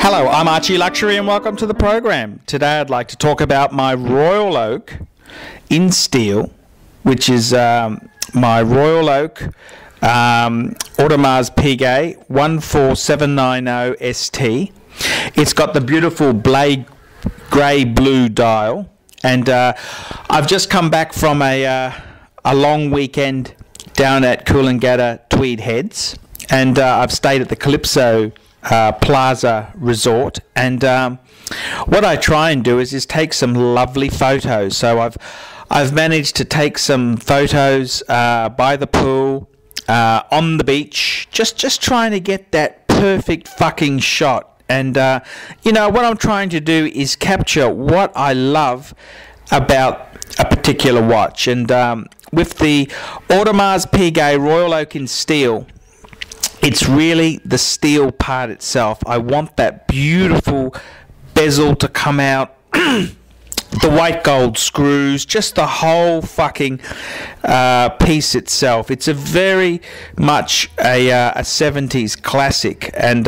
Hello, I'm Archie Luxury and welcome to the program. Today I'd like to talk about my Royal Oak in steel, which is my Royal Oak Audemars Piguet 14790 ST. It's got the beautiful grey blue dial, and I've just come back from a long weekend down at Coolangatta Tweed Heads, and I've stayed at the Calypso Plaza Resort, and what I try and do is take some lovely photos. So I've managed to take some photos by the pool, on the beach, just trying to get that perfect fucking shot. And you know, what I'm trying to do is capture what I love about a particular watch. And with the Audemars Piguet Royal Oak in steel, it's really the steel part itself. I want that beautiful bezel to come out, the white gold screws, just the whole fucking piece itself. It's a very much a 70s classic, and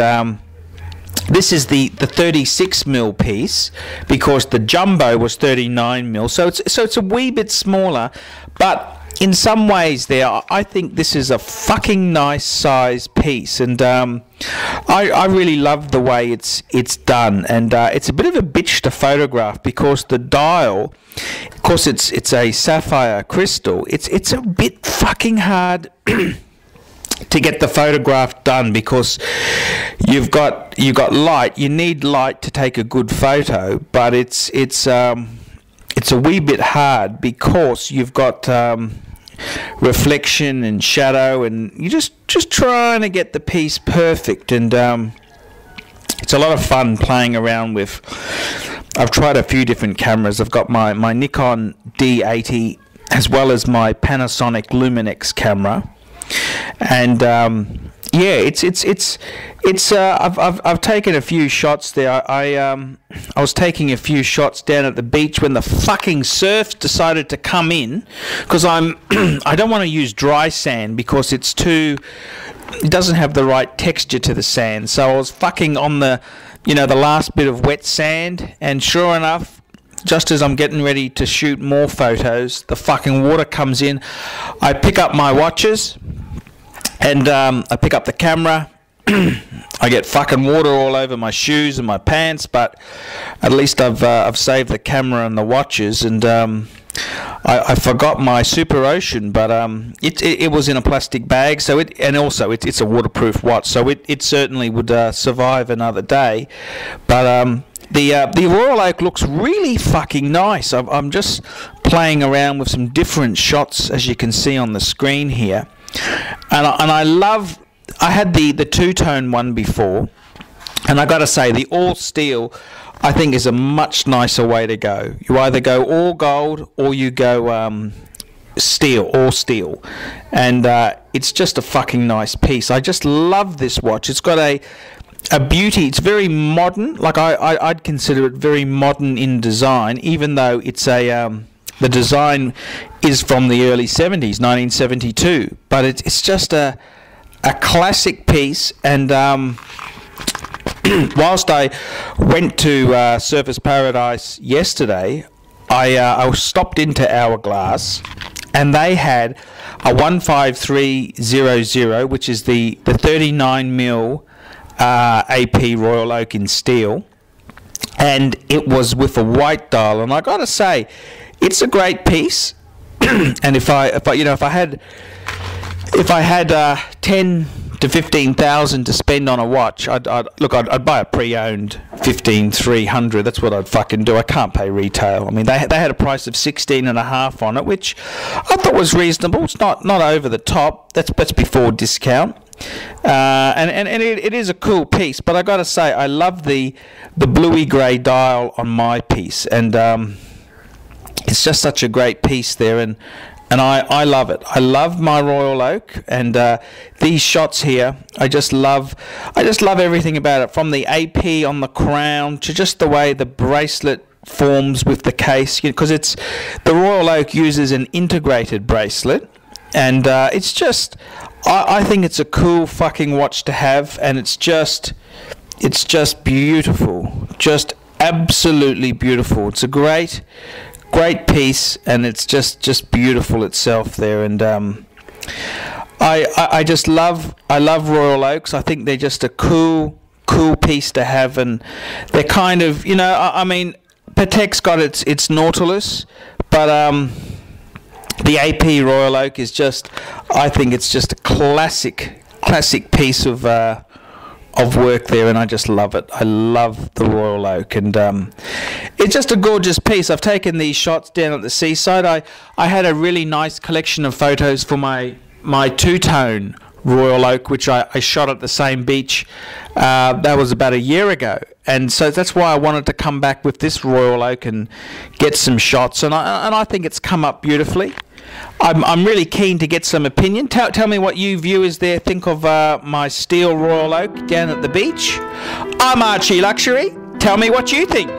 this is the 36mm piece, because the jumbo was 39mm, so it's a wee bit smaller, but in some ways there, I think this is a fucking nice size piece, and I really love the way it's done. And it's a bit of a bitch to photograph, because the dial, of course it's a sapphire crystal, it's a bit fucking hard to get the photograph done, because you've got light. You need light to take a good photo, but it's a wee bit hard, because you've got reflection and shadow, and you just trying to get the piece perfect. And it's a lot of fun playing around with. I've tried a few different cameras. I've got my Nikon D80 as well as my Panasonic Luminex camera, and yeah, I've taken a few shots there. I was taking a few shots down at the beach when the fucking surf decided to come in, because I don't want to use dry sand, because it doesn't have the right texture to the sand. So I was fucking on the last bit of wet sand, and sure enough, just as I'm getting ready to shoot more photos, the fucking water comes in. I pick up my watches, and I pick up the camera. I get fucking water all over my shoes and my pants, but at least I've saved the camera and the watches. And I forgot my Super Ocean, but it was in a plastic bag, so it's a waterproof watch, so it certainly would survive another day. But the Royal Oak looks really fucking nice. I'm just playing around with some different shots, as you can see on the screen here, and I love. I had the two-tone one before, and I got to say, the all steel I think is a much nicer way to go. You either go all gold or you go all steel, and it's just a fucking nice piece. I just love this watch. It's got a beauty. It's very modern. Like I'd consider it very modern in design, even though it's the design is from the early 70s, 1972, but it's just a classic piece. And whilst I went to Surfers Paradise yesterday, I stopped into Hourglass, and they had a 15300, which is the 39mm AP Royal Oak in steel, and it was with a white dial. And I gotta say, it's a great piece. And if I had 10 to 15,000 to spend on a watch, I'd buy a pre-owned 15300. That's what I'd fucking do. I can't pay retail. I mean, they had a price of 16.5 on it, which I thought was reasonable. It's not over the top. That's before discount. And it is a cool piece, but I gotta say, I love the bluey grey dial on my piece, and it's just such a great piece there, and I love it. I love my Royal Oak, and these shots here, I just love everything about it, from the AP on the crown to just the way the bracelet forms with the case, because the Royal Oak uses an integrated bracelet, and it's just, I think it's a cool fucking watch to have, and it's just It's just beautiful, just absolutely beautiful. It's a great piece, and it's just beautiful itself there. And I just love Royal Oaks. I think they're just a cool piece to have, and they're kind of, you know, I mean, Patek's got its Nautilus, but the AP Royal Oak is just, I think it's just a classic piece of work there, and I just love it. I love the Royal Oak, and it's just a gorgeous piece. I've taken these shots down at the seaside. I had a really nice collection of photos for my two-tone Royal Oak, which I shot at the same beach. That was about a year ago, and so that's why I wanted to come back with this Royal Oak and get some shots, and I think it's come up beautifully. I'm really keen to get some opinion. Tell me what you viewers there think of my steel Royal Oak down at the beach. I'm Archie Luxury. Tell me what you think.